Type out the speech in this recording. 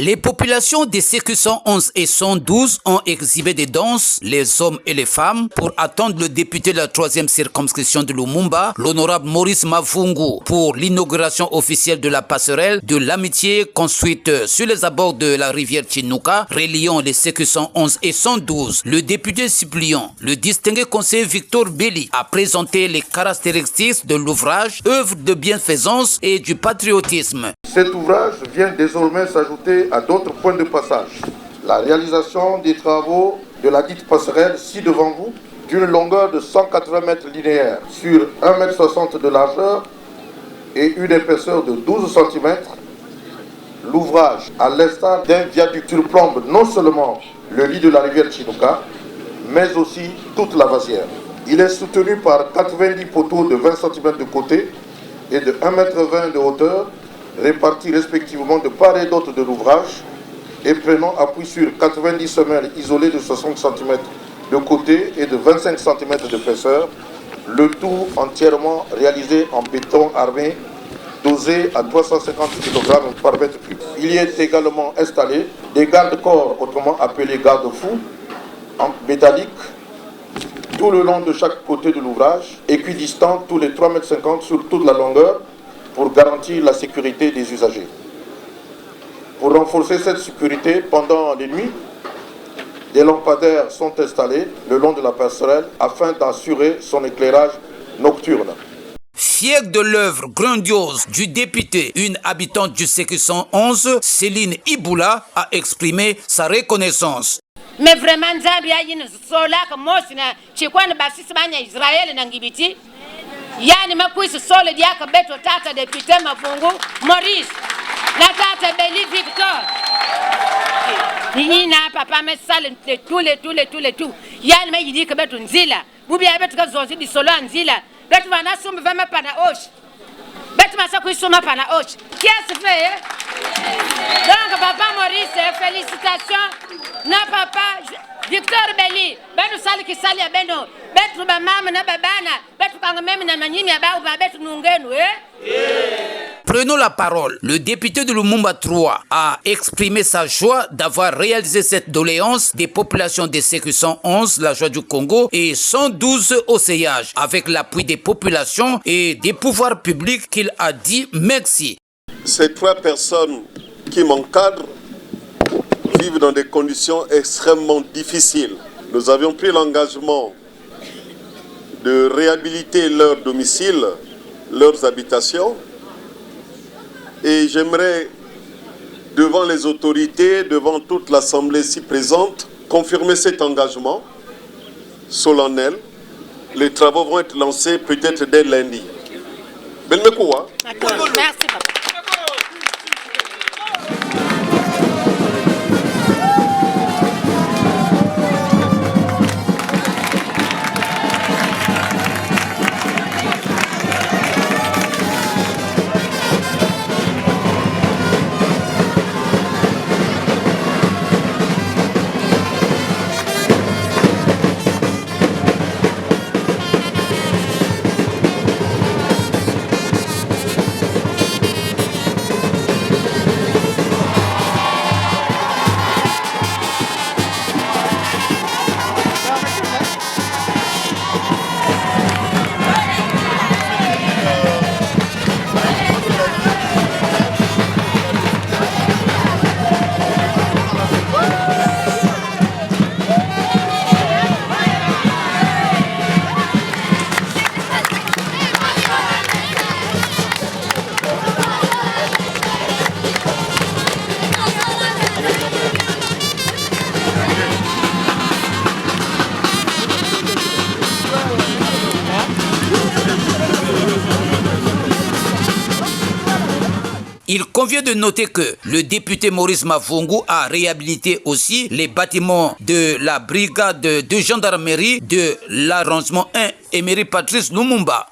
Les populations des CQ 111 et 112 ont exhibé des danses, les hommes et les femmes, pour attendre le député de la 3e circonscription de Lumumba, l'honorable Maurice Mavungu, pour l'inauguration officielle de la passerelle de l'amitié construite sur les abords de la rivière Chinuka, reliant les CQ 111 et 112. Le député suppléant, le distingué conseiller Victor Belli, a présenté les caractéristiques de l'ouvrage, œuvre de bienfaisance et du patriotisme. Cet ouvrage vient désormais s'ajouter à d'autres points de passage. La réalisation des travaux de la dite passerelle, ci devant vous, d'une longueur de 180 mètres linéaires sur 1,60 m de largeur et une épaisseur de 12 cm. L'ouvrage, à l'instar d'un viaduc, surplombe non seulement le lit de la rivière Chinuka, mais aussi toute la vasière. Il est soutenu par 90 poteaux de 20 cm de côté et de 1,20 m de hauteur, répartis respectivement de part et d'autre de l'ouvrage et prenant appui sur 90 semelles isolées de 60 cm de côté et de 25 cm d'épaisseur, le tout entièrement réalisé en béton armé dosé à 350 kg par mètre cube. Il y est également installé des garde-corps, autrement appelés garde-fous, en métallique, tout le long de chaque côté de l'ouvrage, équidistants tous les 3,50 m sur toute la longueur, pour garantir la sécurité des usagers. Pour renforcer cette sécurité, pendant les nuits, des lampadaires sont installés le long de la passerelle afin d'assurer son éclairage nocturne. Fière de l'œuvre grandiose du député, une habitante du CQ 111, Céline Iboula, a exprimé sa reconnaissance. Mais vraiment, yani makuisi sole diaka beto tata député Mavungu Maurice la tata Belli Victor nina papa me sale tout yani me yidi ka beto nzila bubi ya beto ka zonzi di solo nzila beto bana sumba vama pana osh beto masa kuisuma pana osh qu'est-ce fait donc papa Maurice félicitations na papa Victor Belli beto sale ki sale ya beno beto ba mama na babana beto kanga meme na manyimi abao ba beto nungenu Prenons la parole. Le député de Lumumba 3 a exprimé sa joie d'avoir réalisé cette doléance des populations des CQ 111, la joie du Congo, et 112 Océage, avec l'appui des populations et des pouvoirs publics qu'il a dit merci. Ces 3 personnes qui m'encadrent vivent dans des conditions extrêmement difficiles. Nous avions pris l'engagement de réhabiliter leur domicile, leurs habitations. Et j'aimerais, devant les autorités, devant toute l'Assemblée ici présente, confirmer cet engagement solennel. Les travaux vont être lancés peut-être dès lundi. D'accord, merci papa. Il convient de noter que le député Maurice Mavungu a réhabilité aussi les bâtiments de la brigade de gendarmerie de l'arrondissement 1 Emery Patrice Lumumba.